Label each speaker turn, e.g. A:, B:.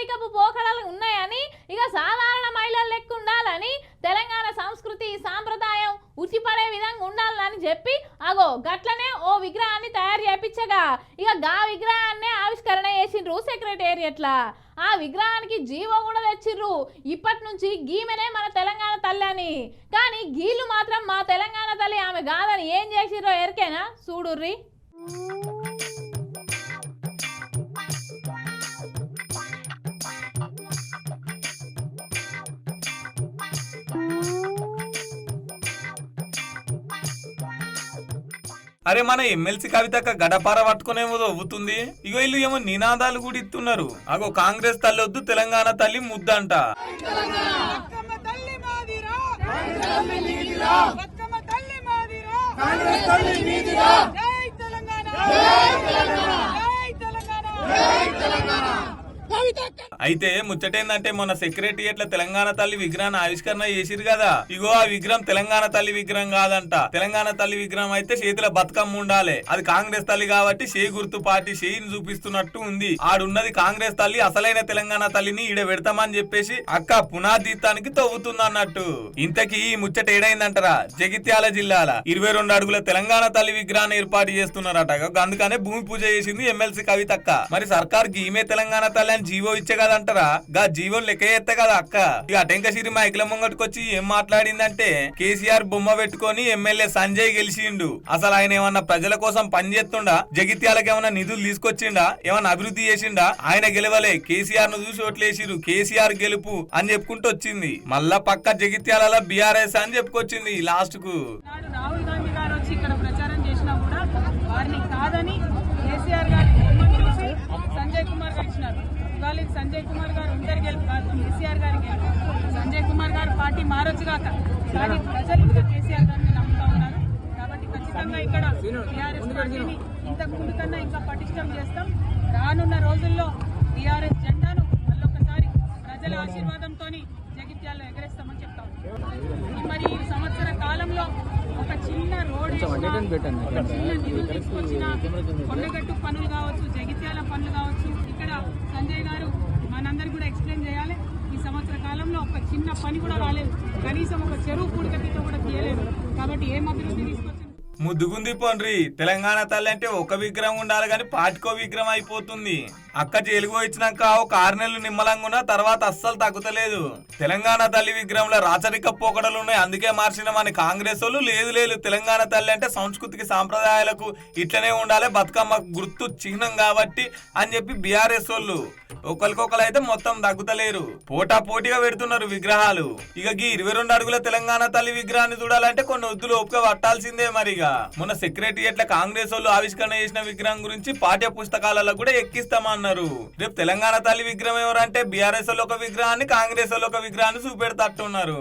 A: నాగరికపు పోకడలు ఉన్నాయని ఇక సాధారణ మహిళలు లెక్క ఉండాలని తెలంగాణ సంస్కృతి సాంప్రదాయం ఉసిపడే విధంగా ఉండాలని చెప్పి అగో గట్లనే ఓ విగ్రహాన్ని తయారు చేయించగా ఇక గా విగ్రహాన్ని ఆవిష్కరణ చేసిండ్రు సెక్రటేరియట్ల ఆ విగ్రహానికి జీవం కూడా తెచ్చిర్రు ఇప్పటి నుంచి గీమెనే మన తెలంగాణ తల్లి అని కానీ గీళ్ళు మాత్రం మా తెలంగాణ తల్లి ఆమె కాదని ఏం చేసిర్రో ఎరికేనా చూడుర్రి
B: అరే మన ఎమ్మెల్సీ కవితక్క గడపార పట్టుకునేమో అవుతుంది ఇగో వీళ్ళు ఏమో నినాదాలు కూడా ఇస్తున్నారు అగో కాంగ్రెస్ తల్లి వద్దు తెలంగాణ తల్లి ముద్దంట అయితే ముచ్చటేందంటే మొన్న సెక్రటరియట్ల తెలంగాణ తల్లి విగ్రహాన్ని ఆవిష్కరణ చేసిరు కదా ఇగో ఆ విగ్రహం తెలంగాణ తల్లి విగ్రహం కాదంట తెలంగాణ తల్లి విగ్రహం అయితే చేతిలో బతుకమ్మ ఉండాలి అది కాంగ్రెస్ తల్లి కాబట్టి షే గుర్తు పార్టీ షేని చూపిస్తున్నట్టు ఉంది ఆడున్నది కాంగ్రెస్ తల్లి అసలైన తెలంగాణ తల్లిని ఈడ పెడతామని చెప్పేసి అక్క పునాదీతానికి తవ్వుతుంది అన్నట్టు ఇంతకీ ఈ ముచ్చట ఏడైందంటారా జగిత్యాల జిల్లాల 22 అడుగుల తెలంగాణ తల్లి విగ్రహాన్ని ఏర్పాటు చేస్తున్నారట అందుకనే భూమి పూజ చేసింది ఎమ్మెల్సీ కవితక్క మరి సర్కార్ ఈమె తెలంగాణ తల్లి అని జీవో ఇచ్చే కదంటారా గా జీవో లెక్క చేస్తే కదా అక్క ఇక అటెంకసిరి మైకుల ముంగట్టుకొచ్చి ఏం మాట్లాడిందంటే కేసీఆర్ బొమ్మ పెట్టుకొని ఎమ్మెల్యే సంజయ్ గెలిచిండు అసలు ఆయన ఏమన్నా ప్రజల కోసం పనిచేస్తుండా జగిత్యాలకు ఏమన్నా నిధులు తీసుకొచ్చిండా ఏమన్నా అభివృద్ధి చేసిండా ఆయన గెలవలే కేసీఆర్ ను చూసి ఓట్లేసిరు కేసీఆర్ గెలుపు అని చెప్పుకుంటూ వచ్చింది మళ్ళా పక్క జగిత్యాల బీఆర్ఎస్ అని చెప్పుకొచ్చింది లాస్ట్ కు
C: రాహుల్ గాంధీ గారు వచ్చి ఇక్కడ ప్రచారం చేసినా కూడా వారిని కాదని కేసీఆర్ గారి బొమ్మను చూసి సంజయ్ కుమార్ గారు ఇచ్చినారు ఇవాళ సంజయ్ కుమార్ గారు అందరి గెలుపు కాదు కేసీఆర్ గారి గెలుపు సంజయ్ కుమార్ గారు పార్టీ మారొచ్చు కాక కానీ ప్రజలు ఇంకా కేసీఆర్ గారిని నమ్ముతా ఉన్నారు కాబట్టి ఖచ్చితంగా ఇక్కడ టీఆర్ఎస్ పార్టీని ఇంతకు ముందు కన్నా ఇంకా పటిష్టం చేస్తాం రానున్న రోజుల్లో టీఆర్ఎస్ జెండాను మళ్ళొకసారి ప్రజల ఆశీర్వాదంతో జగిత్యాల్లో ఎగరేస్తామని చెప్తా ఉన్నాం మరి ఈ సంవత్సర కాలంలో ఒక చిన్న రోడ్ ఒక చిన్న నిధులు తీసుకొచ్చిన కొండగట్టు పనులు కావచ్చు జగిత్యాల పనులు కావచ్చు ఇక్కడ సంజయ్ గారు మనందరికి కూడా ఎక్స్ప్లెయిన్ చేయాలి ఈ సంవత్సర కాలంలో ఒక చిన్న పని కూడా రాలేదు కనీసం ఒక చెరువు పూడికతో కూడా తీయలేదు కాబట్టి ఏం అభివృద్ధి తీసుకొచ్చింది
B: ముద్దుగుంది పోండ్రి తెలంగాణ తల్లి అంటే ఒక విగ్రహం ఉండాలి గాని పాటికో విగ్రహం అయిపోతుంది అక్క జైలుకు ఇచ్చినాక ఒక 6 నెలలు నిమ్మలంగా తర్వాత అస్సలు తగ్గుతలేదు తెలంగాణ తల్లి విగ్రహంలో రాచరిక పోకడలు ఉన్నాయి అందుకే మార్చినామని కాంగ్రెస్ వాళ్ళు లేదు తెలంగాణ తల్లి అంటే సంస్కృతికి సాంప్రదాయాలకు ఇట్లనే ఉండాలి బతుకమ్మ గుర్తు చిహ్నం కాబట్టి అని చెప్పి బీఆర్ఎస్ వాళ్ళు ఒకరికొకరు అయితే మొత్తం తగ్గుతలేరు పోటాపోటీగా పెడుతున్నారు విగ్రహాలు ఇక 22 అడుగుల తెలంగాణ తల్లి విగ్రహాన్ని చూడాలంటే కొన్ని వద్దులు ఒప్పుక పట్టాల్సిందే మరిగా మొన్న సెక్రటరియట్ల కాంగ్రెస్ వాళ్ళు ఆవిష్కరణ చేసిన విగ్రహం గురించి పాఠ్య పుస్తకాలలో కూడా ఎక్కిస్తామన్నారు రేపు తెలంగాణ తల్లి విగ్రహం ఎవరంటే బీఆర్ఎస్ వాళ్ళు ఒక విగ్రహాన్ని కాంగ్రెస్ వాళ్ళు ఒక విగ్రహాన్ని చూపెడతట్టున్నారు